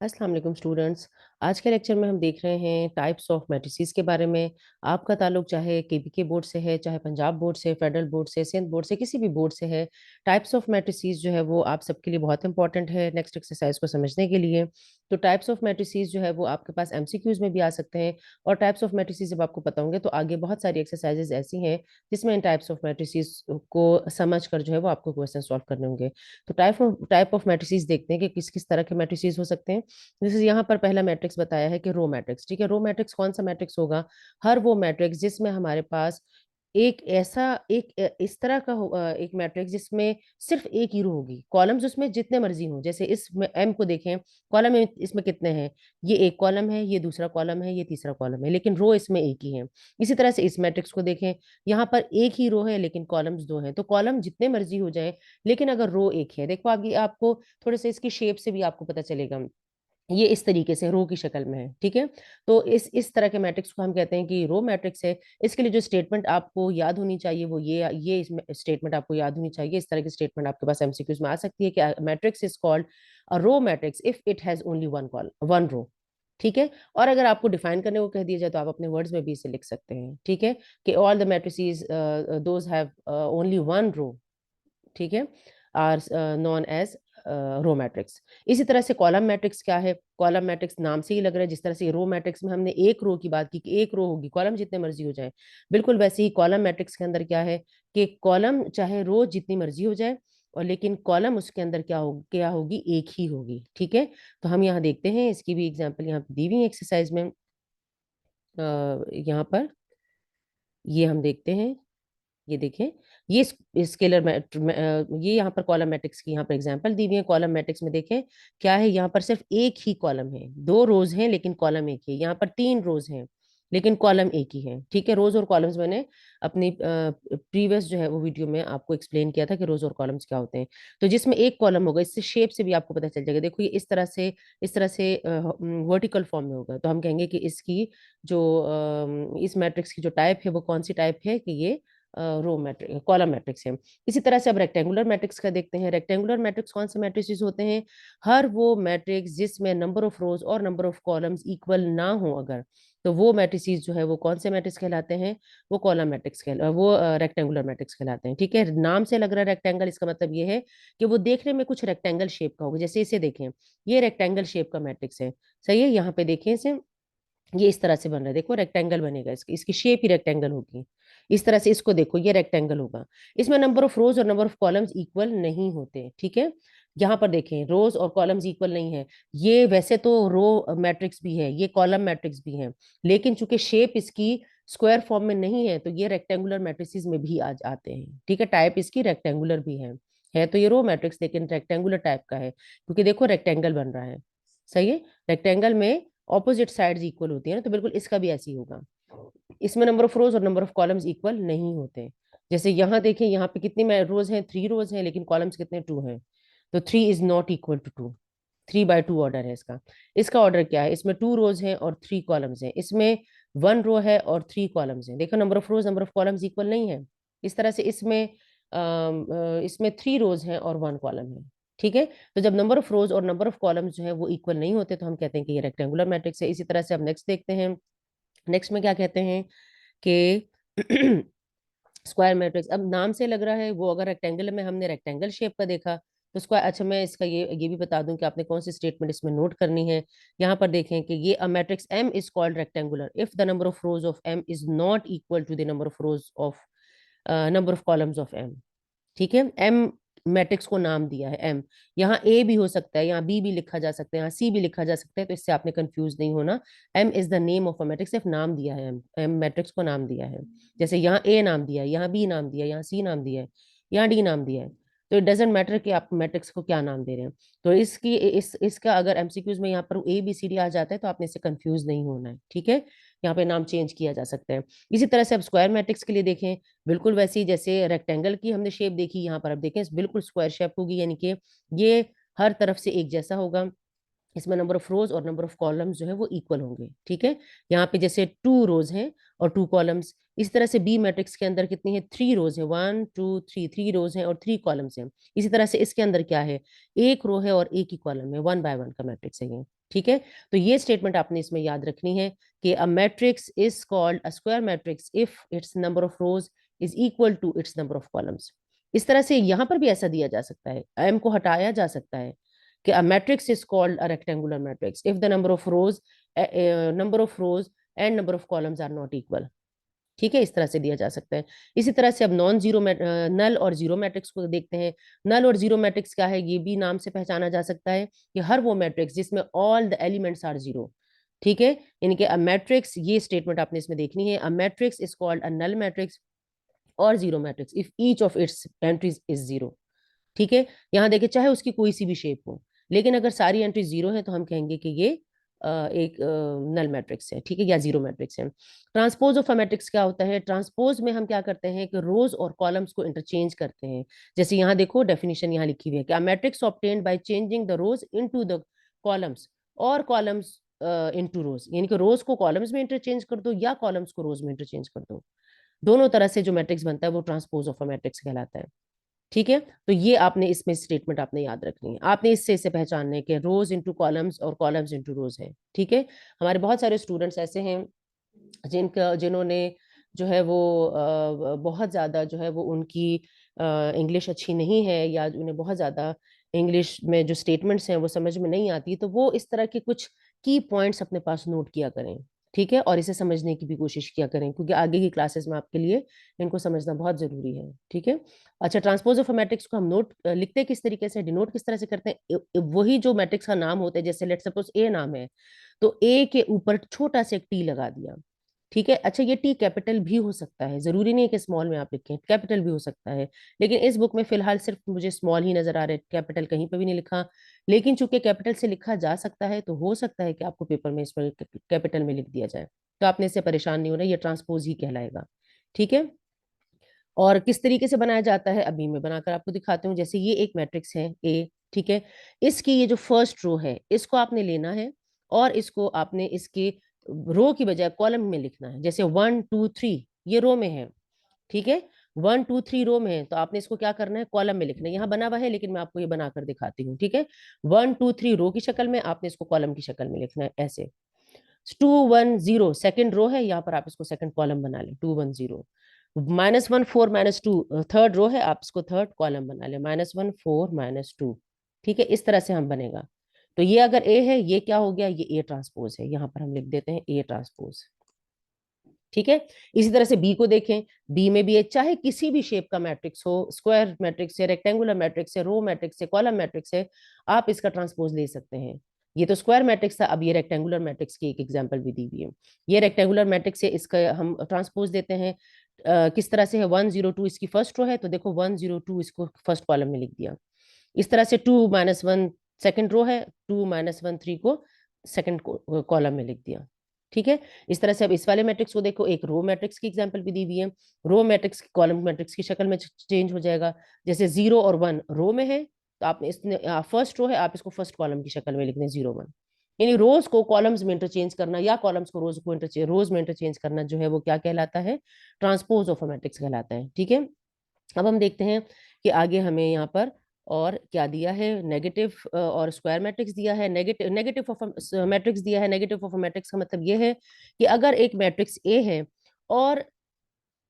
अस्सलाम वालेकुम स्टूडेंट्स। आज के लेक्चर में हम देख रहे हैं टाइप्स ऑफ मैट्रिसेस के बारे में। आपका ताल्लुक चाहे केबीके बोर्ड से है, चाहे पंजाब बोर्ड से, फेडरल बोर्ड से, सिंध बोर्ड से, किसी भी बोर्ड से है। टाइप्स ऑफ मैट्रिसेस जो है वो आप सबके लिए बहुत इंपॉर्टेंट है नेक्स्ट एक्सरसाइज को समझने के लिए। तो टाइप्स ऑफ मैट्रिसेस जो है वो आपके पास एमसीक्यूज में भी आ सकते हैं। और टाइप्स ऑफ मैट्रिसेस जब आपको पता होंगे तो आगे बहुत सारी एक्सरसाइजेज ऐसी हैं जिसमें इन टाइप्स ऑफ मैट्रिसेस को समझ कर जो है वो आपको क्वेश्चन सॉल्व करने होंगे। तो टाइप ऑफ मैट्रिसेस देखते हैं कि किस किस तरह के मैट्रिसेस हो सकते हैं। जैसे यहाँ पर पहला मैट्रिक्स बताया है कि रो मैट्रिक्स। ठीक है, रो मैट्रिक्स कौन सा मैट्रिक्स होगा? हर वो मैट्रिक्स जिसमें हमारे पास एक ऐसा इस तरह का एक मैट्रिक्स जिसमें सिर्फ एक ही रो होगी, कॉलम्स उसमें जितने मर्जी हो। जैसे इस एम को देखें, कॉलम इसमें कितने हैं? ये एक कॉलम है, ये दूसरा कॉलम है, ये तीसरा कॉलम है, लेकिन रो इसमें एक ही है। इसी तरह से इस मैट्रिक्स को देखें, यहाँ पर एक ही रो है लेकिन कॉलम्स दो हैं। तो कॉलम जितने मर्जी हो जाए, लेकिन अगर रो एक है, देखो आगे आपको थोड़े से इसकी शेप से भी आपको पता चलेगा। ये इस तरीके से रो की शक्ल में है। ठीक है, तो इस तरह के मैट्रिक्स को हम कहते हैं कि रो मैट्रिक्स है। इसके लिए जो स्टेटमेंट आपको याद होनी चाहिए वो ये स्टेटमेंट आपको याद होनी चाहिए। इस तरह की स्टेटमेंट आपके पास एमसीक्यूज में आ सकती है कि matrix is called a row matrix if it has only one row. ठीक है, और अगर आपको डिफाइन करने को कह दिया जाए तो आप अपने वर्ड्स में भी इसे लिख सकते हैं। ठीक है, कि all the matrices those have only one row, ठीक है, are known as row matrix. इसी तरह से कॉलम मैट्रिक्स क्या है? कॉलम मैट्रिक्स नाम से ही लग रहा है, जिस तरह से रो मैट्रिक्स में हमने एक रो की बात की कि एक रो होगी, कॉलम जितने मर्जी हो जाए, बिल्कुल वैसे ही कॉलम मैट्रिक्स के अंदर क्या है कि कॉलम चाहे रो जितनी मर्जी हो जाए, और लेकिन कॉलम उसके अंदर क्या होगी? एक ही होगी। ठीक है, तो हम यहाँ देखते हैं, इसकी भी एग्जाम्पल यहाँ पे दी हुई एक्सरसाइज में। यहाँ पर ये हम देखते हैं, ये देखें, ये ये यहाँ पर कॉलम मैट्रिक्स की यहाँ पर एग्जांपल दी हुई है। कॉलम मैट्रिक्स में देखें क्या है, यहाँ पर सिर्फ एक ही कॉलम है, दो रोज हैं लेकिन कॉलम एक ही है। यहाँ पर तीन रोज हैं लेकिन कॉलम एक ही है। ठीक है, रोज और कॉलम्स मैंने अपनी प्रीवियस जो है वो वीडियो में आपको एक्सप्लेन किया था कि रोज और कॉलम्स क्या होते हैं। तो जिसमें एक कॉलम होगा, इससे शेप से भी आपको पता चल जाएगा। देखो ये इस तरह से वर्टिकल फॉर्म में होगा, तो हम कहेंगे कि इसकी जो इस मैट्रिक्स की जो टाइप है वो कौन सी टाइप है, कि ये रो मैट्रिक्स, कॉलम मैट्रिक्स है। इसी तरह से अब रेक्टेंगुलर मैट्रिक्स का देखते हैं। रेक्टेंगुलर मैट्रिक्स कौन से मैट्रिक्स होते हैं? हर वो मैट्रिक्स जिसमें नंबर ऑफ रोज और नंबर ऑफ कॉलम्स इक्वल ना हो, अगर, तो वो मैट्रिसेस जो है वो कौन से मैट्रिक्स कहलाते हैं? वो कॉलम मैट्रिक्स वो रेक्टेंगुलर मैट्रिक्स कहलाते हैं। ठीक है, नाम से लग रहा है रेक्टेंगल, इसका मतलब ये है कि वो देखने में कुछ रेक्टेंगल शेप का होगा। जैसे इसे देखें, ये रेक्टेंगल शेप का मैट्रिक्स है। सही है, यहाँ पे देखें इसे, ये इस तरह से बन रहा है, देखो रेक्टेंगल बनेगा, इसकी शेप ही रेक्टेंगल होगी। इस तरह से इसको देखो, ये रेक्टेंगल होगा। इसमें नंबर ऑफ रोज और नंबर ऑफ कॉलम्स इक्वल नहीं होते। ठीक है, यहाँ पर देखें रोज और कॉलम्स इक्वल नहीं है। ये वैसे तो रो मैट्रिक्स भी है, ये कॉलम मैट्रिक्स भी है, लेकिन चूंकि शेप इसकी स्क्वायर फॉर्म में नहीं है तो ये रेक्टेंगुलर मैट्रिसेस में भी आ आते हैं। ठीक है, टाइप इसकी रेक्टेंगुलर भी है तो ये रो मैट्रिक्स लेकिन रेक्टेंगुलर टाइप का है, क्योंकि देखो रेक्टेंगल बन रहा है। सही है, रेक्टेंगल में ऑपोजिट साइड्स इक्वल होती है ना, तो बिल्कुल इसका भी ऐसे ही होगा। इसमें नंबर ऑफ रोज और नंबर ऑफ कॉलम्स इक्वल नहीं होते। जैसे यहाँ देखें, यहाँ पे कितनी रोज हैं? 3 रोज हैं, लेकिन कॉलम्स कितने? 2 हैं। तो 3 is not equal to 2। 3/2 order है इसका। इसका ऑर्डर क्या है? इसमें 2 रोज हैं और 3 कॉलम्स हैं, इसमें 1 रो है और 3 कॉलम्स हैं। देखो number of rose number of columns equal नहीं है। इस तरह से इसमें 3 रोज हैं और 1 कॉलम है। ठीक है, तो जब नंबर ऑफ रोज और नंबर ऑफ कॉलम्स जो है वो इक्वल नहीं होते तो हम कहते हैं कि ये रेक्टेंगुलर मैट्रिक्स है। इसी तरह से अब नेक्स्ट देखते हैं। नेक्स्ट में क्या कहते हैं कि स्क्वायर मैट्रिक्स। अब नाम से लग रहा है वो, अगर रेक्टेंगल में हमने रेक्टेंगल शेप का देखा तो स्क्वायर। अच्छा, मैं इसका ये भी बता दूं कि आपने कौन सी स्टेटमेंट इसमें नोट करनी है। यहाँ पर देखें कि ये a matrix M is called rectangular if the number of rows of M is not equal to the number of columns of M. ठीक है, एम मैट्रिक्स को नाम दिया है एम। यहाँ ए भी हो सकता है, यहाँ बी भी लिखा जा सकता है, यहाँ सी भी लिखा जा सकता है, तो इससे आपने कंफ्यूज नहीं होना। M is the name of a matrix, सिर्फ नाम दिया है, एम मैट्रिक्स को नाम दिया है। जैसे यहाँ ए नाम दिया है, यहाँ बी नाम दिया है, यहाँ सी नाम दिया है, यहाँ डी नाम दिया है। तो इट डजेंट मैटर कि आप मैट्रिक्स को क्या नाम दे रहे हैं। तो इसका अगर एमसीक्यूज में यहाँ पर ए बी सी डी आ जाता है तो आपने इससे कंफ्यूज नहीं होना है। ठीक है, यहाँ पे नाम चेंज किया जा सकता है। इसी तरह से अब स्क्वायर मैट्रिक्स के लिए देखें, बिल्कुल वैसी जैसे रेक्टेंगल की हमने शेप देखी, यहाँ पर अब देखें बिल्कुल स्क्वायर शेप होगी, यानी कि ये हर तरफ से एक जैसा होगा। इसमें नंबर ऑफ रोज और नंबर ऑफ कॉलम्स जो है वो इक्वल होंगे। ठीक है, यहाँ पे जैसे 2 रोज हैं और 2 कॉलम्स। इस तरह से बी मैट्रिक्स के अंदर कितनी है? 3 रोज है, 1 2 3, 3 रोज हैं और 3 कॉलम्स हैं। इसी तरह से इसके अंदर क्या है? एक रो है और एक ही कॉलम है, 1 बाय 1 का मैट्रिक्स है ये। ठीक है, तो ये स्टेटमेंट आपने इसमें याद रखनी है कि a matrix is called a square matrix if its number of rows is equal to its number of columns. इस तरह से यहां पर भी ऐसा दिया जा सकता है, एम को हटाया जा सकता है कि a matrix is called a rectangular matrix if the number of rows and number of columns are not equal. ठीक है, इस तरह से दिया जा सकता है। इसी तरह से अब नॉन जीरो नल और जीरो मैट्रिक्स को देखते हैं। नल और जीरो मैट्रिक्स क्या है, ये भी नाम से पहचाना जा सकता है कि हर वो मैट्रिक्स जिसमें all the elements are zero. ठीक है, यानी कि अ मैट्रिक्स, ये स्टेटमेंट आपने इसमें देखनी है, a matrix is called a null matrix और zero matrix if each of its entries is zero. ठीक है, यहाँ देखिए चाहे उसकी कोई सी भी शेप हो, लेकिन अगर सारी एंट्री जीरो है तो हम कहेंगे कि ये एक नल मैट्रिक्स है। ठीक है, या जीरो मैट्रिक्स है। ट्रांसपोज ऑफ अ मैट्रिक्स क्या होता है, ट्रांसपोज में हम क्या करते हैं कि रोज और कॉलम्स को इंटरचेंज करते हैं। जैसे यहाँ देखो डेफिनेशन यहाँ लिखी हुई है कि a matrix obtained by changing the rose into the columns और कॉलम्स इनटू रोज, यानी कि रोज को कॉलम्स में इंटरचेंज कर दो या कॉलम्स को रोज में इंटरचेंज कर दो, दोनों तरह से जो मैट्रिक्स बनता है वो ट्रांसपोज ऑफ अ मैट्रिक्स कहलाता है। ठीक है, तो ये आपने इसमें स्टेटमेंट आपने याद रखनी है, आपने इससे इसे पहचानना है कि रोज इनटू कॉलम्स और कॉलम्स इनटू रोज है। ठीक है, हमारे बहुत सारे स्टूडेंट्स ऐसे हैं जिन्होंने जो है वो बहुत ज़्यादा जो है वो उनकी इंग्लिश अच्छी नहीं है, या उन्हें बहुत ज़्यादा इंग्लिश में जो स्टेटमेंट्स हैं वो समझ में नहीं आती, तो वो इस तरह के कुछ की पॉइंट्स अपने पास नोट किया करें। ठीक है, और इसे समझने की भी कोशिश किया करें, क्योंकि आगे की क्लासेस में आपके लिए इनको समझना बहुत ज़रूरी है। ठीक है, अच्छा, ट्रांसपोज ऑफ मैट्रिक्स को हम नोट लिखते किस तरीके से, डिनोट किस तरह से करते हैं, वही जो मैट्रिक्स का नाम होता है, जैसे लेट सपोज ए नाम है, तो ए के ऊपर छोटा सा एक टी लगा दिया। ठीक है, अच्छा, ये टी कैपिटल भी हो सकता है, जरूरी नहीं है कि स्मॉल में आप लिखें, कैपिटल भी हो सकता है, लेकिन इस बुक में फिलहाल सिर्फ मुझे स्मॉल ही नजर आ रहा है, कैपिटल कहीं पर भी नहीं लिखा। लेकिन चूंकि कैपिटल से लिखा जा सकता है, तो हो सकता है कि आपको पेपर में इसमें कैपिटल में लिख दिया जाए, तो आपने इससे परेशान नहीं होना, ये ट्रांसपोज ही कहलाएगा। ठीक है, और किस तरीके से बनाया जाता है अभी मैं बनाकर आपको दिखाती हूँ। जैसे ये एक मैट्रिक्स है ए, ठीक है, इसकी ये जो फर्स्ट रो है इसको आपने लेना है और इसको आपने इसके रो की बजाय कॉलम में लिखना है। जैसे 1 2 3 ये रो में है, ठीक है, 1 2 3 रो में है, तो आपने इसको क्या करना है, कॉलम में लिखना है। यहाँ बना हुआ है लेकिन मैं आपको ये बनाकर दिखाती हूँ। ठीक है, 1 2 3 रो की शक्ल में, आपने इसको कॉलम की शक्ल में लिखना है ऐसे। 2 1 0 सेकेंड रो है, यहाँ पर आप इसको सेकंड कॉलम बना लें, 2 1 0। -1 4 -2 थर्ड रो है, आप इसको थर्ड कॉलम बना लें, -1 4 -2। ठीक है, इस तरह से हम बनेगा। तो ये अगर ए है, ये क्या हो गया, ये ए ट्रांसपोज है, यहाँ पर हम लिख देते हैं ए ट्रांसपोज। ठीक है, इसी तरह से बी को देखें, बी में भी है, चाहे किसी भी शेप का मैट्रिक्स हो, स्क्वायर मैट्रिक्स है, रेक्टेंगुलर मैट्रिक्स है, रो मैट्रिक्स है, कॉलम मैट्रिक्स है, आप इसका ट्रांसपोज ले सकते हैं। ये तो स्क्वायर मैट्रिक्स था, अब ये रेक्टेंगुलर मैट्रिक्स की एक एग्जांपल भी दी हुई है। ये रेक्टेंगुलर मैट्रिक्स है, इसका हम ट्रांसपोज देते हैं किस तरह से है, 1 0 2 इसकी फर्स्ट रो है, तो देखो 1 0 2 इसको फर्स्ट कॉलम में लिख दिया। इस तरह से 2 -1 सेकंड रो है, 2 -1 3 को सेकंड कॉलम में लिख दिया। ठीक है, इस तरह से अब इस वाले मैट्रिक्स को देखो, एक रो मैट्रिक्स की एग्जांपल भी दी हुई है, रो मैट्रिक्स कॉलम मैट्रिक्स की शक्ल में चेंज हो जाएगा। जैसे 0 और 1 रो में है, तो आपने इसने फर्स्ट रो है, आप इसको फर्स्ट कॉलम की शक्ल में लिख दें 0 1। यानी रोज को कॉलम्स में इंटरचेंज करना या कॉलम्स को रोज में इंटरचेंज करना जो है वो क्या कहलाता है, ट्रांसपोज ऑफ अ मैट्रिक्स कहलाता है। ठीक है, अब हम देखते हैं कि आगे हमें यहाँ पर और क्या दिया है, नेगेटिव और स्क्वायर मैट्रिक्स दिया है, नेगेटिव नेगेटिव ऑफ मैट्रिक्स दिया है। नेगेटिव ऑफ मैट्रिक्स का मतलब ये है कि अगर एक मैट्रिक्स ए है और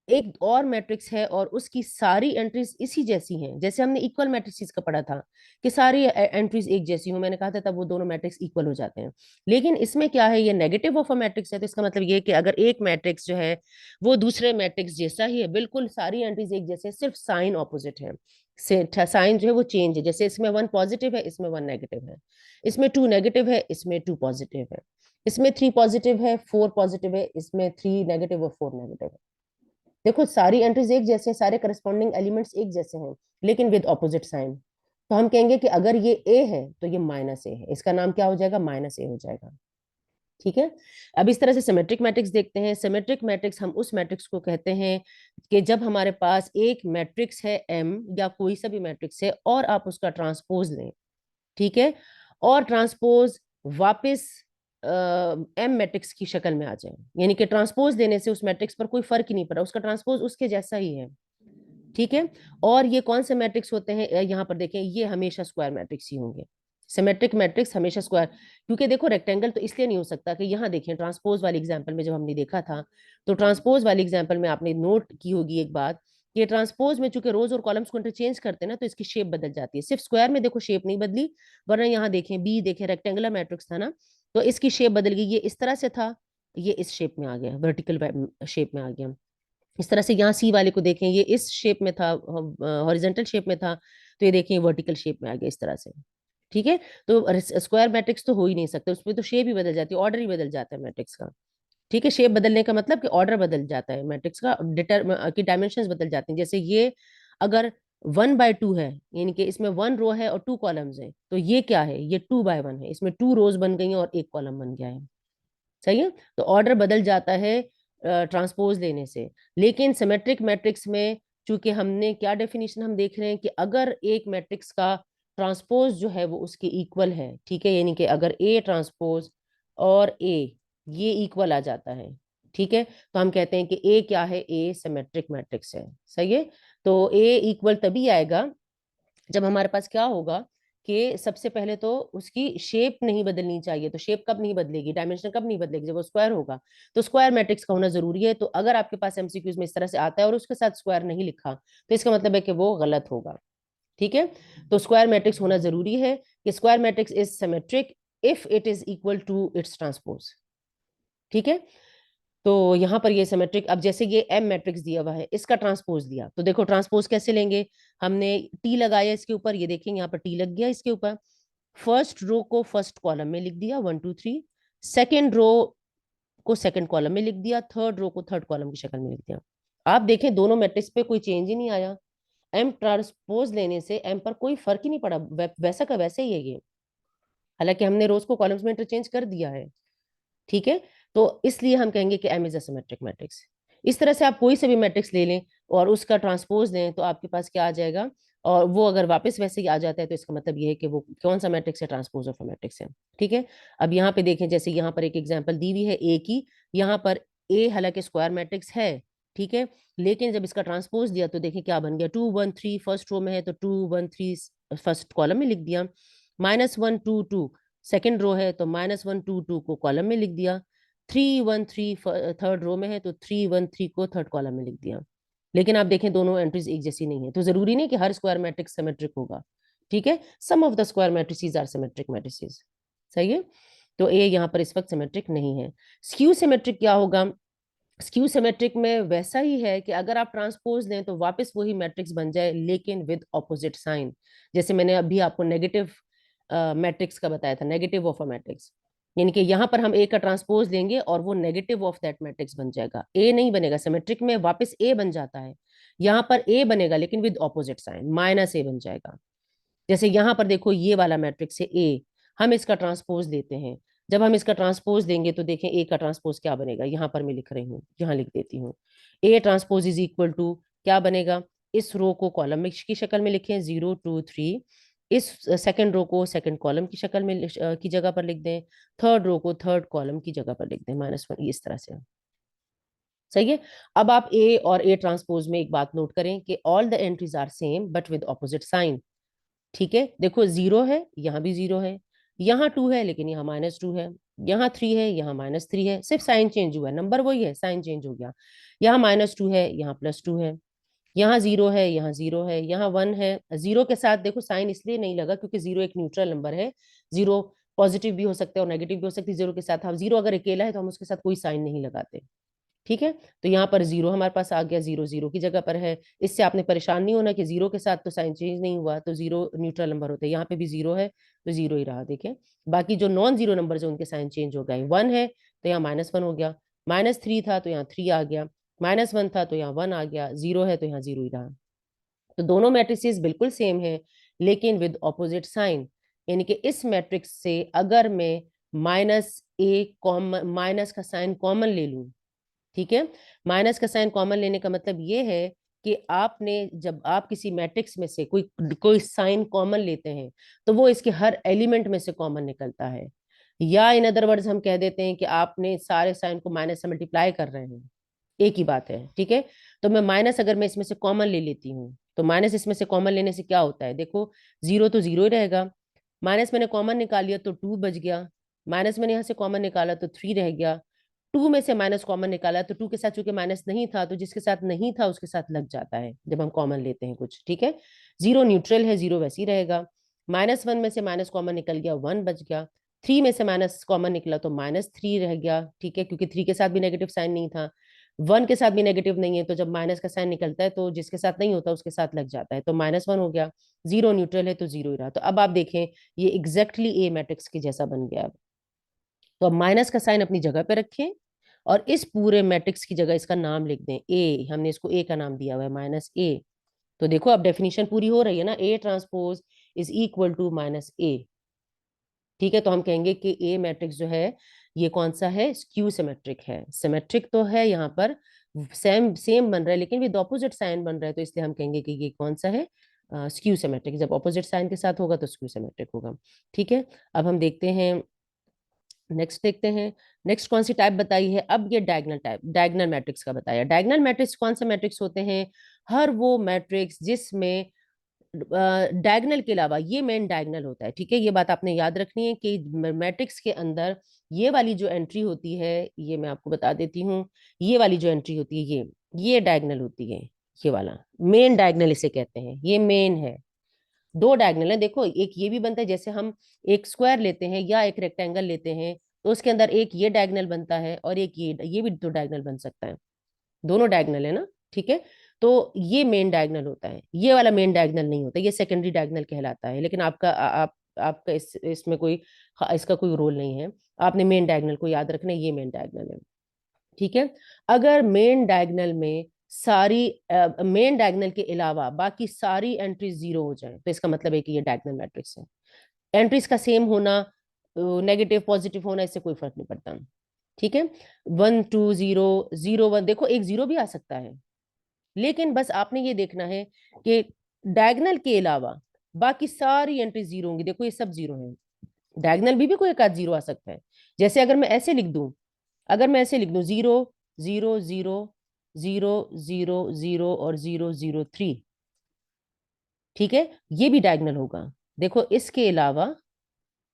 एक और मैट्रिक्स है और उसकी सारी एंट्रीज इसी जैसी हैं, जैसे हमने इक्वल मैट्रिक्स का पढ़ा था कि सारी एंट्रीज एक जैसी हो, मैंने कहा था तब वो दोनों मैट्रिक्स इक्वल हो जाते हैं। लेकिन इसमें क्या है, ये नेगेटिव ऑफ अ मैट्रिक्स है, तो इसका मतलब ये है कि अगर एक मैट्रिक्स जो है वो दूसरे मैट्रिक्स जैसा ही है, बिल्कुल सारी एंट्रीज एक जैसे, सिर्फ साइन ऑपोजिट है, साइन जो है वो चेंज है। जैसे इसमें 1 पॉजिटिव है, इसमें 1 नेगेटिव है, इसमें 2 नेगेटिव है, इसमें 2 पॉजिटिव है, इसमें 3 पॉजिटिव है, 4 पॉजिटिव है, इसमें 3 नेगेटिव और 4 नेगेटिव है। देखो सारी एंट्रीज एक जैसे हैं, सारे करस्पॉन्डिंग एलिमेंट्स एक जैसे हैं, लेकिन विद ऑपोजिट साइन। तो हम कहेंगे कि अगर ये ए है तो ये -a है, इसका नाम क्या हो जाएगा, -a हो जाएगा। ठीक है, अब इस तरह से सिमेट्रिक मैट्रिक्स देखते हैं। सिमेट्रिक मैट्रिक्स हम उस मैट्रिक्स को कहते हैं कि जब हमारे पास एक मैट्रिक्स है एम या कोई सा भी मैट्रिक्स है और आप उसका ट्रांसपोज लें, ठीक है, और ट्रांसपोज वापस एम मैट्रिक्स की शक्ल में आ जाए, यानी कि ट्रांसपोज देने से उस मैट्रिक्स पर कोई फर्क ही नहीं पड़ा, उसका ट्रांसपोज उसके जैसा ही है। ठीक है, और ये कौन से मैट्रिक्स होते हैं, यहाँ पर देखें, ये हमेशा स्क्वायर मैट्रिक्स ही होंगे। सिमेट्रिक मैट्रिक्स हमेशा स्क्वायर, क्योंकि देखो रेक्टेंगल तो इसलिए नहीं हो सकता कि यहाँ देखें ट्रांसपोज वाली एग्जांपल में जब हमने देखा था, तो ट्रांसपोज वाली एग्जांपल में आपने नोट की होगी एक बात कि ट्रांसपोज में चूंकि रोज और कॉलम्स को इंटरचेंज करते हैं ना, तो इसकी शेप बदल जाती है। सिर्फ स्क्वायर में देखो शेप नहीं बदली, वरना यहाँ देखें बी देखें रेक्टेंगुलर मैट्रिक्स था ना, तो इसकी शेप बदल गई, ये इस तरह से था, ये इस शेप में आ गया, वर्टिकल शेप में आ गया। इस तरह से यहाँ सी वाले को देखें, ये इस शेप में था, हॉरिजेंटल शेप में था, तो ये देखें वर्टिकल शेप में आ गया इस तरह से। ठीक है, तो स्क्वायर मैट्रिक्स तो हो ही नहीं सकता, उसमें तो शेप ही बदल जाती है, ऑर्डर ही बदल जाता है मैट्रिक्स का। ठीक है, शेप बदलने का मतलब कि ऑर्डर बदल जाता है मैट्रिक्स का, डिटर की डायमेंशन बदल जाती हैं। जैसे ये अगर 1/2 है, यानी कि इसमें 1 रो है और 2 कॉलम्स है, तो ये क्या है, ये 2/1 है, इसमें 2 रोज बन गई हैं और 1 कॉलम बन गया है। सही है, तो ऑर्डर बदल जाता है ट्रांसपोज लेने से। लेकिन सिमेट्रिक मैट्रिक्स में चूंकि हमने क्या डेफिनेशन हम देख रहे हैं कि अगर एक मैट्रिक्स का ट्रांसपोज जो है वो उसके इक्वल है, ठीक है, यानी कि अगर ए ट्रांसपोज और ए ये इक्वल आ जाता है, ठीक है, तो हम कहते हैं कि ए क्या है, ए सिमेट्रिक मैट्रिक्स है। सही है, तो ए इक्वल तभी आएगा जब हमारे पास क्या होगा कि सबसे पहले तो उसकी शेप नहीं बदलनी चाहिए। तो शेप कब नहीं बदलेगी, डायमेंशन कब नहीं बदलेगी, जब वो स्क्वायर होगा। तो स्क्वायर मैट्रिक्स का होना जरूरी है। तो अगर आपके पास एमसीक्यूज में इस तरह से आता है और उसके साथ स्क्वायर नहीं लिखा, तो इसका मतलब है कि वो गलत होगा। ठीक है, तो स्क्वायर मैट्रिक्स होना जरूरी है कि square matrix is symmetric if it is equal to its transpose. ठीक है, तो यहाँ पर ये सिमेट्रिक, अब जैसे ये एम मैट्रिक्स दिया हुआ है, इसका ट्रांसपोज दिया, तो देखो ट्रांसपोज कैसे लेंगे, हमने टी लगाया इसके ऊपर, ये देखेंगे यहाँ पर टी लग गया इसके ऊपर। फर्स्ट रो को फर्स्ट कॉलम में लिख दिया 1 2 3, सेकेंड रो को सेकंड कॉलम में लिख दिया, थर्ड रो को थर्ड कॉलम की शक्ल में लिख दिया। आप देखें दोनों मैट्रिक्स पे कोई चेंज ही नहीं आया, एम ट्रांसपोज लेने से एम पर कोई फर्क ही नहीं पड़ा, वैसा का वैसे ही है ये, हालांकि हमने रोज को कॉलम्स में इंटरचेंज कर दिया है। ठीक है, तो इसलिए हम कहेंगे कि M is a symmetric matrix. इस तरह से आप कोई से भी मैट्रिक्स ले लें और उसका ट्रांसपोज लें, तो आपके पास क्या आ जाएगा, और वो अगर वापस वैसे ही आ जाता है, तो इसका मतलब ये है कि वो कौन सा मैट्रिक्स है, ट्रांसपोज ऑफ अ मैट्रिक्स है। ठीक है, अब यहाँ पे देखें, जैसे यहाँ पर एक एग्जांपल दी हुई है ए की, यहाँ पर ए हालांकि स्क्वायर मैट्रिक्स है, ठीक है, लेकिन जब इसका ट्रांसपोज दिया तो देखें क्या बन गया, 2 1 3 फर्स्ट रो में है तो 2 1 3 फर्स्ट कॉलम में लिख दिया, -1 2 2 सेकेंड रो है तो -1 2 2 को कॉलम में लिख दिया, 3 1 3 थर्ड रो में है तो 3 1 3 को थर्ड कॉलम में लिख दिया। लेकिन आप देखें दोनों एंट्रीज एक जैसी नहीं है, तो जरूरी नहीं कि हर स्क्वायर मैट्रिक्स सिमेट्रिक होगा। ठीक है, sum of the square matrices are symmetric matrices. सही है, तो ए यहाँ पर इस वक्त सिमेट्रिक नहीं है। स्क्यू सिमेट्रिक क्या होगा, स्क्यू सिमेट्रिक में वैसा ही है कि अगर आप ट्रांसपोज लें तो वापस वही मैट्रिक्स बन जाए, लेकिन विद ऑपोजिट साइन। जैसे मैंने अभी आपको नेगेटिव मैट्रिक्स का बताया था, नेगेटिव ऑफ अ मैट्रिक्स, यानी कि यहाँ पर हम ए का ट्रांसपोज लेंगे और वो नेगेटिव ऑफ दैट मैट्रिक्स बन जाएगा, ए नहीं बनेगा, सिमेट्रिक में वापस ए बन जाता है, यहाँ पर ए बनेगा लेकिन विद ऑपोजिट साइन, -a बन जाएगा। जैसे यहाँ पर देखो ये वाला मैट्रिक्स है ए, हम इसका ट्रांसपोज लेते हैं, जब हम इसका ट्रांसपोज देंगे तो देखें ए का ट्रांसपोज क्या बनेगा, यहाँ पर मैं लिख रही हूँ, यहाँ लिख देती हूँ, A transpose is equal to क्या बनेगा, इस रो को कॉलम में की शक्ल में लिखें 0 2 3, इस सेकंड रो को सेकंड कॉलम की शक्ल में की जगह पर लिख दें, थर्ड रो को थर्ड कॉलम की जगह पर लिख दें -1, इस तरह से। सही है, अब आप ए और ए ट्रांसपोज में एक बात नोट करें कि all the entries are same but with opposite sign. ठीक है, देखो 0 है, यहाँ भी 0 है, यहाँ 2 है लेकिन यहाँ -2 है, यहाँ 3 है, यहाँ -3 है, सिर्फ साइन चेंज हुआ है, नंबर वही है, साइन चेंज हो गया, यहाँ -2 है, यहाँ +2 है, यहाँ 0 है, यहाँ 0 है, यहाँ 1 है। 0 के साथ देखो साइन इसलिए नहीं लगा क्योंकि 0 एक न्यूट्रल नंबर है, 0 पॉजिटिव भी हो सकता है और नेगेटिव भी हो सकती है, 0 के साथ हम 0 अगर अकेला है तो हम उसके साथ कोई साइन नहीं लगाते। ठीक है, तो यहाँ पर 0 हमारे पास आ गया, 0 0 की जगह पर है, इससे आपने परेशान नहीं होना कि 0 के साथ तो साइन चेंज नहीं हुआ, तो 0 न्यूट्रल नंबर होते हैं, यहाँ पे भी 0 है तो 0 ही रहा। देखें बाकी जो नॉन जीरो नंबर है उनके साइन चेंज हो गए, 1 है तो यहाँ -1 हो गया, -3 था तो यहाँ 3 आ गया, -1 था तो यहाँ 1 आ गया, 0 है तो यहाँ 0 ही रहा। तो दोनों मैट्रिसेस बिल्कुल सेम है लेकिन विद ऑपोजिट साइन, यानी कि इस मैट्रिक्स से अगर मैं -a कॉमन, माइनस का साइन कॉमन ले लूं, ठीक है, माइनस का साइन कॉमन लेने का मतलब ये है कि आपने जब आप किसी मैट्रिक्स में से कोई कोई साइन कॉमन लेते हैं तो वो इसके हर एलिमेंट में से कॉमन निकलता है, या इन अदर वर्ड्स हम कह देते हैं कि आपने सारे साइन को माइनस से मल्टीप्लाई कर रहे हैं, एक ही बात है। ठीक है, तो मैं माइनस अगर मैं इसमें से कॉमन ले लेती हूँ तो माइनस इसमें से कॉमन लेने से क्या होता है, देखो 0 तो 0 ही रहेगा, माइनस मैंने कॉमन निकाल लिया तो 2 बच गया, माइनस मैंने यहाँ से कॉमन निकाला तो 3 रह गया, 2 में से माइनस कॉमन निकाला तो 2 के साथ चूंकि माइनस नहीं था तो जिसके साथ नहीं था उसके साथ लग जाता है जब हम कॉमन लेते हैं कुछ, ठीक है। जीरो न्यूट्रल है, जीरो वैसे ही रहेगा। -1 में से माइनस कॉमन निकल गया, 1 बच गया। 3 में से माइनस कॉमन निकला तो -3 रह गया, ठीक है, क्योंकि 3 के साथ भी नेगेटिव साइन नहीं था, 1 के साथ भी नेगेटिव नहीं है, तो जब माइनस का साइन निकलता है तो जिसके साथ नहीं होता उसके साथ लग जाता है, तो -1 हो गया। जीरो न्यूट्रल है तो जीरो ही रहा। तो अब आप देखें ये एग्जैक्टली ए मैट्रिक्स के जैसा बन गया। तो अब माइनस का साइन अपनी जगह पे रखें और इस पूरे मैट्रिक्स की जगह इसका नाम लिख दें ए, हमने इसको ए का नाम दिया हुआ है -A। तो देखो अब डेफिनेशन पूरी हो रही है ना, A transpose is equal to -A, ठीक है। तो हम कहेंगे कि ए मैट्रिक्स जो है ये कौन सा है, स्क्यू सिमेट्रिक है। सिमेट्रिक तो है यहाँ पर, सेम सेम बन रहा है लेकिन विद ऑपोजिट साइन बन रहा है, तो इसलिए हम कहेंगे कि ये कौन सा है, स्क्यू सिमेट्रिक। जब ऑपोजिट साइन के साथ होगा तो स्क्यू सिमेट्रिक होगा, ठीक है। अब हम देखते हैं, नेक्स्ट देखते हैं, नेक्स्ट कौन सी टाइप बताई है। अब ये डायगनल टाइप, डायगनल मैट्रिक्स का बताया। डायगनल मैट्रिक्स कौन से मैट्रिक्स होते हैं, हर वो मैट्रिक्स जिसमें डायगनल के अलावा ये मेन डायगनल होता है, ठीक है। ये बात आपने याद रखनी है कि मैट्रिक्स के अंदर ये वाली जो एंट्री होती है, ये मैं आपको बता देती हूँ, ये वाली जो एंट्री होती है ये डायगनल होती है। ये वाला मेन डायगनल इसे कहते हैं, ये मेन है। दो डायगनल है, देखो एक ये भी बनता है, जैसे हम एक स्क्वायर लेते हैं या एक रेक्टेंगल लेते हैं तो उसके अंदर एक ये डायगनल बनता है और एक ये भी तो डायगनल बन सकता है, दोनों डायगनल है ना, ठीक है। तो ये मेन डायगनल होता है, ये वाला मेन डायगनल नहीं होता, ये सेकेंडरी डायगनल कहलाता है। लेकिन आपका इसमें कोई, हाँ, इसका कोई रोल नहीं है, आपने मेन डायगनल को याद रखना है, ये मेन डायगनल है, ठीक है। अगर मेन डायगनल में सारी, मेन डायगनल के अलावा बाकी सारी एंट्रीज जीरो हो जाए तो इसका मतलब है कि ये डायगनल मैट्रिक्स है। एंट्रीज का सेम होना, नेगेटिव पॉजिटिव होना, इससे कोई फर्क नहीं पड़ता, ठीक है। 1 2 0 0 1, देखो एक जीरो भी आ सकता है, लेकिन बस आपने ये देखना है कि डायगनल के अलावा बाकी सारी एंट्री जीरो होंगी। देखो ये सब जीरो हैं, डायगनल भी कोई एक आध जीरो आ सकता है। जैसे अगर मैं ऐसे लिख दूं, अगर मैं ऐसे लिख दूं 0 0 0 0 0 0 और 0 0 3, ठीक है, ये भी डायगनल होगा। देखो इसके अलावा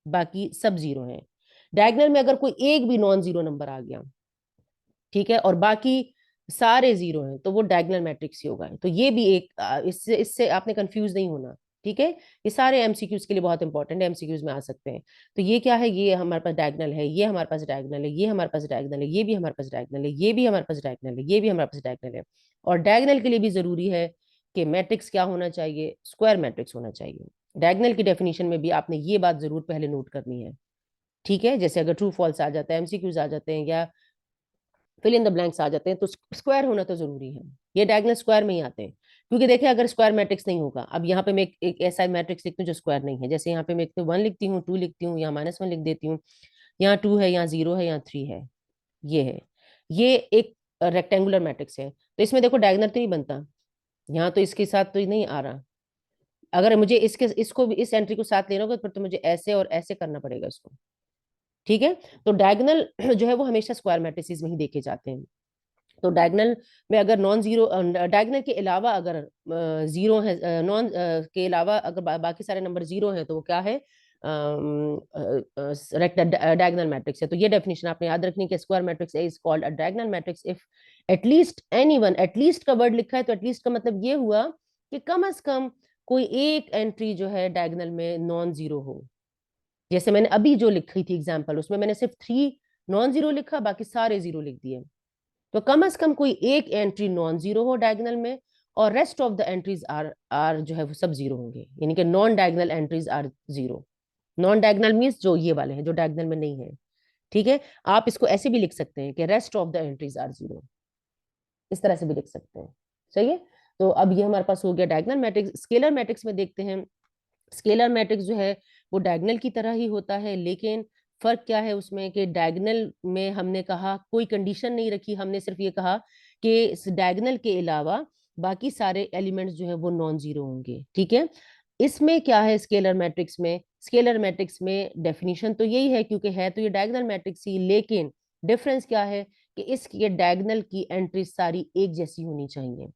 बाकी सब जीरो हैं। डायगनल में अगर कोई एक भी नॉन जीरो नंबर आ गया, ठीक है, और बाकी सारे जीरो हैं, तो वो डायगनल मैट्रिक्स ही होगा। तो ये भी एक, इससे इससे आपने कंफ्यूज नहीं होना, ठीक है। ये सारे एमसीक्यूज के लिए बहुत इंपॉर्टेंट है, एमसीक्यूज में आ सकते हैं। तो ये क्या है, ये हमारे पास डायगनल है, ये हमारे पास डायगनल है, ये हमारे पास डायगनल है, ये भी हमारे पास डायगनल है, ये भी हमारे पास डायगनल है, ये भी हमारे पास डायगनल है। और डायगनल के लिए भी जरूरी है कि मैट्रिक्स क्या होना चाहिए, स्क्वायर मैट्रिक्स होना चाहिए। डायगनल की डेफिनेशन में भी आपने ये बात जरूर पहले नोट करनी है, ठीक है। जैसे अगर ट्रू फॉल्स आ जाता है, एमसीक्यूज आ जाते हैं या फिल इन द ब्लैंक्स आ जाते हैं, तो स्क्वायर होना तो जरूरी है। ये डायगनल स्क्वायर में ही आते हैं, क्योंकि देखिए अगर स्क्वायर मैट्रिक्स नहीं होगा, अब यहाँ पे मैं एक ऐसा मैट्रिक्स लिखती हूँ जो स्क्वायर नहीं है, जैसे यहाँ पे मैं 1 लिखती हूँ, 2 लिखती हूँ, यहाँ -1 लिख देती हूँ, यहाँ 2 है, यहाँ 0 है, यहाँ 3 है, ये है, ये एक रेक्टेंगुलर मैट्रिक्स है। तो इसमें देखो डायगनल तो नहीं बनता, यहाँ तो इसके साथ तो नहीं आ रहा। अगर मुझे इसको भी, इस एंट्री को साथ लेना होगा तो मुझे ऐसे और ऐसे करना पड़ेगा इसको, ठीक है। तो डायगनल जो है वो हमेशा स्क्वायर मैट्रिसेस में ही देखे जाते हैं। तो डायगनल में अगर नॉन जीरो, डायगनल के अलावा अगर जीरो है, नॉन के अलावा अगर बाकी सारे नंबर जीरो हैं तो वो क्या है, डायगनल मैट्रिक्स है। तो ये डेफिनेशन आपने याद रखनी कि square matrix is called a diagonal matrix if at least anyone, at least का वर्ड लिखा है तो एटलीस्ट का मतलब ये हुआ कि कम से कम कोई एक एंट्री जो है डायगनल में नॉन जीरो हो। जैसे मैंने अभी जो लिखी थी एग्जाम्पल, उसमें मैंने सिर्फ 3 नॉन जीरो लिखा, बाकी सारे जीरो लिख दिए। तो कम से कम कोई एक एंट्री नॉन जीरो हो डायगनल में, और rest of the entries are जो है वो सब जीरो होंगे, यानी कि non diagonal entries are zero. Non diagonal means जो ये वाले हैं जो डायगनल में नहीं है, ठीक है। आप इसको ऐसे भी लिख सकते हैं कि rest of the entries are zero, इस तरह से भी लिख सकते हैं, सही है। तो अब ये हमारे पास हो गया डायगनल मैट्रिक्स। स्केलर मैट्रिक्स में देखते हैं, स्केलर मैट्रिक्स जो है वो डायगनल की तरह ही होता है, लेकिन फर्क क्या है उसमें कि डायगनल में हमने कहा कोई कंडीशन नहीं रखी, हमने सिर्फ ये कहा कि इस डायगनल के अलावा बाकी सारे एलिमेंट्स जो है वो नॉन जीरो होंगे, ठीक है। इसमें क्या है, स्केलर मैट्रिक्स में, स्केलर मैट्रिक्स में डेफिनेशन तो यही है, क्योंकि है तो ये डायगनल मैट्रिक्स ही, लेकिन डिफरेंस क्या है कि इसके डायगनल की एंट्री सारी एक जैसी होनी चाहिए,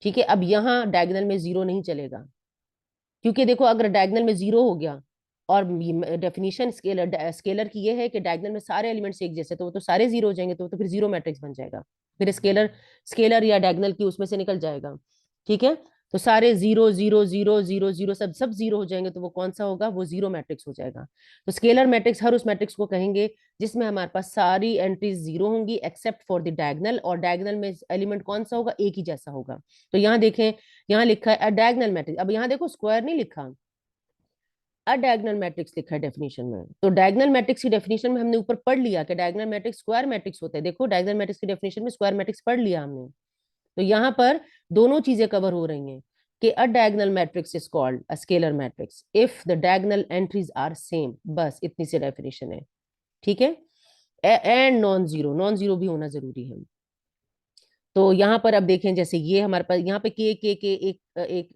ठीक है। अब यहाँ डायगनल में जीरो नहीं चलेगा, क्योंकि देखो अगर डायगनल में जीरो हो गया और डेफिनेशन स्केलर की ये है कि डायगोनल में सारे एलिमेंट्स एक जैसे, तो वो तो सारे जीरो हो जाएंगे, तो फिर जीरो मैट्रिक्स बन जाएगा, फिर स्केलर स्केलर या डायगोनल की उसमें से निकल जाएगा। ठीक है, तो सारे zero zero zero zero zero सब सब जीरो हो जाएंगे, तो वो कौन सा होगा, वो जीरो मैट्रिक्स हो जाएगा। तो स्केलर मैट्रिक्स हर उस मैट्रिक्स को कहेंगे जिसमें हमारे पास सारी एंट्रीज जीरो होंगी एक्सेप्ट फॉर द डायगोनल, और डायगोनल में एलिमेंट कौन सा होगा, एक ही जैसा होगा। तो यहाँ देखें, यहाँ लिखा है अ डायगोनल मैट्रिक्स, अब यहाँ देखो स्क्वायर नहीं लिखा, अडायगोनल मैट्रिक्स लिखा है डेफिनेशन में। तो डायगोनल मैट्रिक्स की डेफिनेशन में हमने ऊपर पढ़ लिया कि डायगोनल मैट्रिक्स स्क्वायर मैट्रिक्स होते हैं, देखो डायगोनल मैट्रिक्स की डेफिनेशन में स्क्वायर मैट्रिक्स पढ़ लिया हमने। तो यहाँ पर दोनों चीजें कवर हो रही हैं कि a diagonal matrix is called a scalar matrix if the diagonal entries are same, बस इतनी सी डेफिनेशन है। ठीक है, एंड नॉन जीरो भी होना जरूरी है। तो यहाँ पर अब देखें, जैसे ये हमारे पास यहाँ पे के एक एक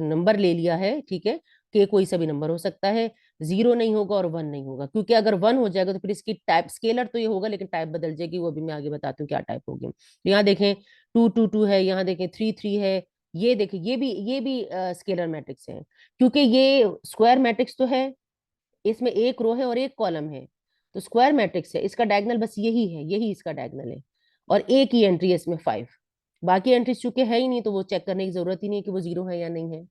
नंबर ले लिया है। ठीक है, के कोई सा भी नंबर हो सकता है, जीरो नहीं होगा और वन नहीं होगा, क्योंकि अगर वन हो जाएगा तो फिर इसकी टाइप स्केलर तो ये होगा लेकिन टाइप बदल जाएगी, वो भी मैं आगे बताती हूँ क्या टाइप होगी। तो यहाँ देखें टू टू टू है, यहाँ देखें थ्री थ्री है, ये देखिए ये भी स्केलर मैट्रिक्स है, क्योंकि ये स्क्वायर मैट्रिक्स तो है, इसमें एक रो है और एक कॉलम है, तो स्क्वायर मैट्रिक्स है, इसका डायगोनल बस यही है, यही इसका डायगोनल है, और एक ही एंट्री है इसमें फाइव, बाकी एंट्रीज चूंकि है ही नहीं तो वो चेक करने की जरूरत ही नहीं है कि वो जीरो है या नहीं है।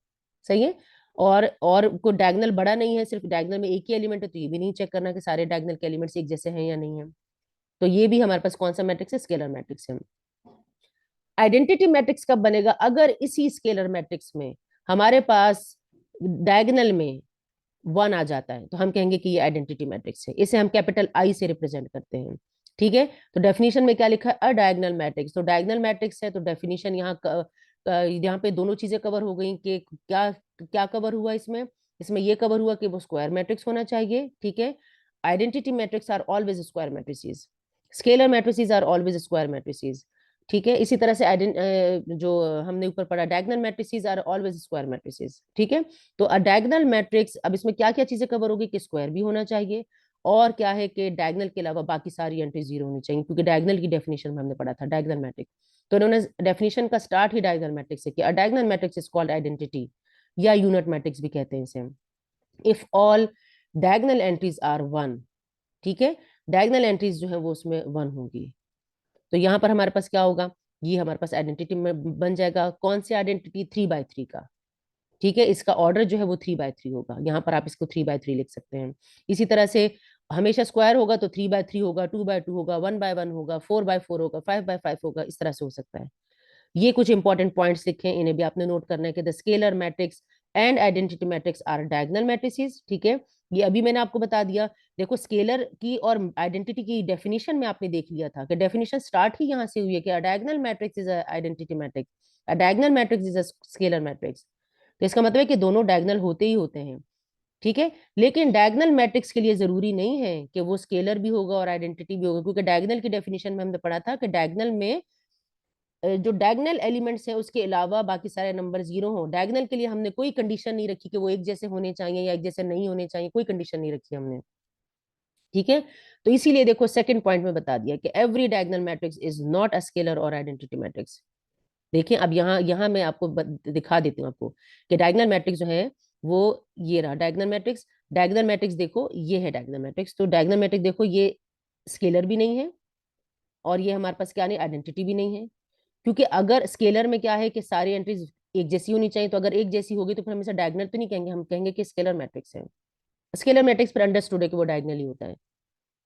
सही है, और को डायगोनल बड़ा नहीं है, सिर्फ डायगोनल में एक ही एलिमेंट है, तो ये भी नहीं चेक करना कि सारे डायगोनल के एलिमेंट्स एक जैसे हैं या नहीं है। तो ये भी हमारे पास कौन सा मैट्रिक्स है, स्केलर मैट्रिक्स है। आइडेंटिटी मैट्रिक्स कब बनेगा, अगर इसी स्केलर मैट्रिक्स में हमारे पास डायगोनल में वन आ जाता है, तो हम कहेंगे कि ये आइडेंटिटी मैट्रिक्स है, इसे हम कैपिटल आई से रिप्रेजेंट करते हैं। ठीक है, तो डेफिनेशन में क्या लिखा है, अ डायगोनल मैट्रिक्स, तो डायगोनल मैट्रिक्स है, तो डेफिनेशन यहाँ पे दोनों चीजें कवर हो गई कि क्या क्या कवर हुआ इसमें, इसमें ये कवर हुआ कि वो स्क्वायर मैट्रिक्स होना चाहिए। ठीक है, identity matrix are always square matrices, scalar matrices are always square matrices. ठीक है, इसी तरह से जो हमने ऊपर पढ़ा diagonal matrices are always square matrices. ठीक है, तो अ डायगोनल मैट्रिक्स, अब इसमें क्या क्या चीजें कवर होगी कि स्क्वायर भी होना चाहिए, और क्या है कि डायगोनल के अलावा बाकी सारी एंट्री जीरो होनी चाहिए, क्योंकि डायगोनल की डेफिनेशन में हमने पढ़ा था डायगोनल मैट्रिक्स। तो इन्होंने डेफिनेशन का स्टार्ट ही डायगोनल मैट्रिक्स से किया, a diagonal matrix is called identity, या यूनिट मैट्रिक्स भी कहते हैं इसे, if all diagonal entries are one. ठीक है, डायगोनल एंट्रीज जो है वो उसमें वन होगी। तो यहाँ पर हमारे पास क्या होगा, ये हमारे पास आइडेंटिटी में बन जाएगा, कौन सी आइडेंटिटी, थ्री बाय थ्री का। ठीक है, इसका ऑर्डर जो है वो थ्री बाय थ्री होगा, यहाँ पर आप इसको थ्री बाय थ्री लिख सकते हैं। इसी तरह से हमेशा स्क्वायर होगा तो थ्री बाय थ्री होगा, टू बाय टू होगा, वन बाय वन होगा, फोर बाय फोर होगा, फाइव बाय फाइव होगा, इस तरह से हो सकता है। ये कुछ इंपॉर्टेंट पॉइंट्स लिखे, इन्हें भी आपने नोट करना है कि the scalar matrix and identity matrix are diagonal matrices. ठीक है, ये अभी मैंने आपको बता दिया। देखो स्केलर की और आइडेंटिटी की डेफिनेशन में आपने देख लिया था कि डेफिनेशन स्टार्ट ही यहाँ से हुई है कि diagonal matrix is identity matrix, diagonal matrix is a scalar matrix. तो इसका मतलब है कि दोनों डायगोनल होते ही होते हैं। ठीक है, लेकिन डायगोनल मैट्रिक्स के लिए जरूरी नहीं है कि वो स्केलर भी होगा और आइडेंटिटी भी होगा, क्योंकि डायगोनल की डेफिनेशन में हमने पढ़ा था कि डायगोनल में जो डायगोनल एलिमेंट्स हैं उसके अलावा बाकी सारे नंबर जीरो हो। डायगोनल के लिए हमने कोई कंडीशन नहीं रखी कि वो एक जैसे होने चाहिए या एक जैसे नहीं होने चाहिए, कोई कंडीशन नहीं रखी हमने। ठीक है, तो इसीलिए देखो सेकंड पॉइंट में बता दिया कि every diagonal matrix is not a scalar और आइडेंटिटी मैट्रिक्स। देखिए अब यहाँ यहाँ मैं आपको दिखा देती हूँ आपको कि डायगोनल मैट्रिक्स जो है वो ये रहा डायगोनल मैट्रिक्स। डायगोनल मैट्रिक्स देखो, ये है डायगोनल मैट्रिक्स, तो डायगोनल मैट्रिक्स देखो ये स्केलर भी नहीं है, और ये हमारे पास क्या नहीं, आइडेंटिटी भी नहीं है। क्योंकि अगर स्केलर में क्या है कि सारी एंट्रीज एक जैसी होनी चाहिए, तो अगर एक जैसी होगी तो फिर हम इसे डायगोनल तो नहीं कहेंगे, हम कहेंगे कि स्केलर मैट्रिक्स है। स्केलर मैट्रिक्स पर अंडरस्टूड है कि वो डायगोनल ही होता है।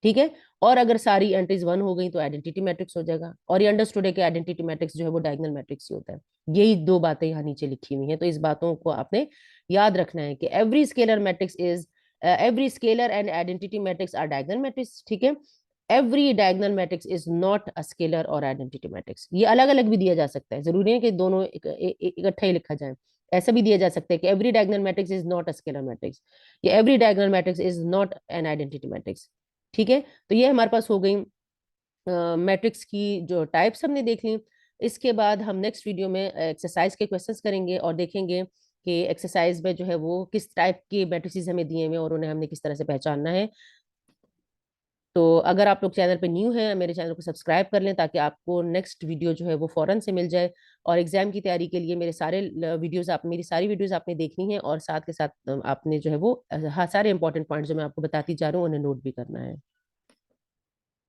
ठीक है, और अगर सारी एंट्रीज वन हो गई तो आइडेंटिटी मैट्रिक्स हो जाएगा, और ये अंडरस्टूड है कि आइडेंटिटी मैट्रिक्स जो है वो डायगोनल मैट्रिक्स ही होता है। यही दो बातें यहाँ नीचे लिखी हुई हैं, तो इस बातों को आपने याद रखना है कि every scalar matrix is every scalar and identity matrix are diagonal matrix. ठीक है, every diagonal matrix is not a scalar और आइडेंटिटी मैट्रिक्स। ये अलग अलग भी दिया जा सकता है, जरूरी है कि दोनों इकट्ठा ही लिखा जाए। ऐसा भी दिया जा सकता है कि every diagonal matrix is not a scalar matrix, या every diagonal matrix is not an identity matrix. ठीक है, तो ये हमारे पास हो गई मैट्रिक्स की जो टाइप्स हमने देख ली। इसके बाद हम नेक्स्ट वीडियो में एक्सरसाइज के क्वेश्चंस करेंगे और देखेंगे कि एक्सरसाइज में जो है वो किस टाइप के मैट्रिसेस हमें दिए हुए हैं और उन्हें हमने किस तरह से पहचानना है। तो अगर आप लोग चैनल पे न्यू हैं, मेरे चैनल को सब्सक्राइब कर लें ताकि आपको नेक्स्ट वीडियो जो है वो फौरन से मिल जाए। और एग्जाम की तैयारी के लिए मेरी सारी वीडियोस आपने देखनी है, और साथ के साथ आपने जो है वो हाँ, सारे इंपॉर्टेंट पॉइंट्स जो मैं आपको बताती जा रहा हूँ उन्हें नोट भी करना है।